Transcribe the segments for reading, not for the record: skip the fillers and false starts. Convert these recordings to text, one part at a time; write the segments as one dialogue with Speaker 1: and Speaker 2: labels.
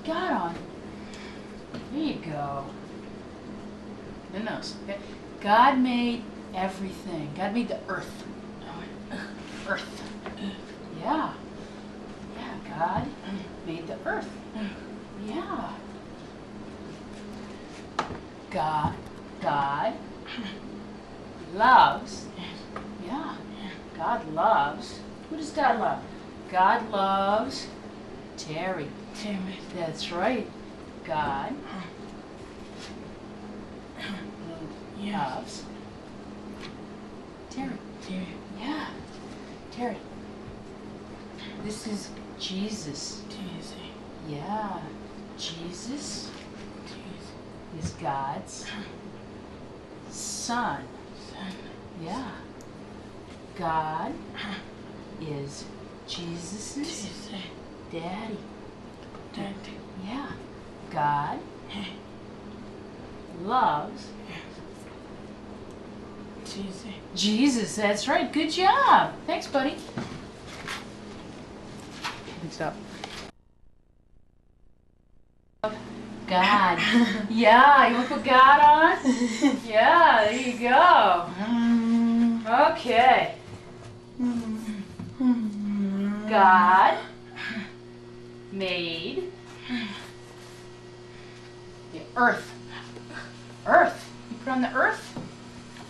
Speaker 1: put God on. There you go. The nose. Okay. God made everything. God made the earth. Earth. Yeah. Yeah, God made the earth. Yeah. God loves. Yeah. God loves. Who does God love? God loves Terry.
Speaker 2: Terry.
Speaker 1: That's right. God loves Terry.
Speaker 2: Terry.
Speaker 1: Yeah. Terry. This is Jesus.
Speaker 2: Jesus.
Speaker 1: Yeah. Jesus is God's son.
Speaker 2: Son.
Speaker 1: Yeah. God is Jesus's
Speaker 2: Jesus.
Speaker 1: daddy.
Speaker 2: Daddy.
Speaker 1: Yeah. God loves
Speaker 2: Jesus.
Speaker 1: Jesus. That's right. Good job. Thanks, buddy. Thanks up. God. Yeah, you want to put God on? Yeah, there you go. Okay. God made the earth. Earth. You put on the earth?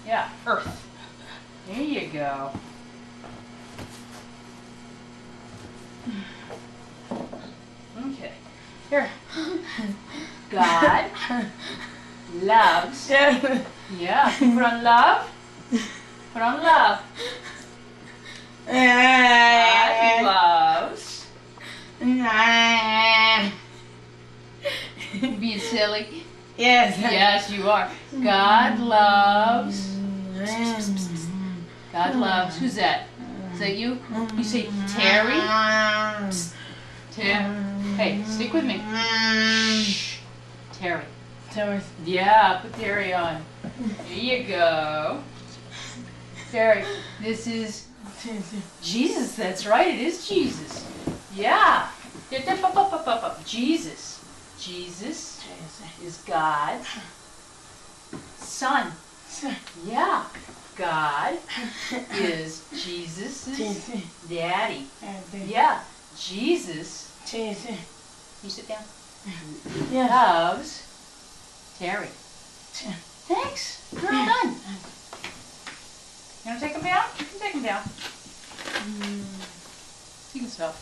Speaker 1: Yeah, earth. There you go. Okay. Here. God loves. Yeah, put on love. Put on love. God loves. Being silly.
Speaker 2: Yes.
Speaker 1: Yes, you are. God loves. God loves. Who's that? Is that you? You say Terry? Hey, stick with me. Shh. Terry.
Speaker 2: Terry.
Speaker 1: Yeah, put Terry on. There you go. Terry, this is Jesus. That's right, it is Jesus. Yeah. Jesus. Jesus is God's son. Yeah. God is Jesus' daddy. Yeah. Jesus. You sit down. Loves Terry. Thanks. You're all done. You want to take him down? You can take him down. You can stop.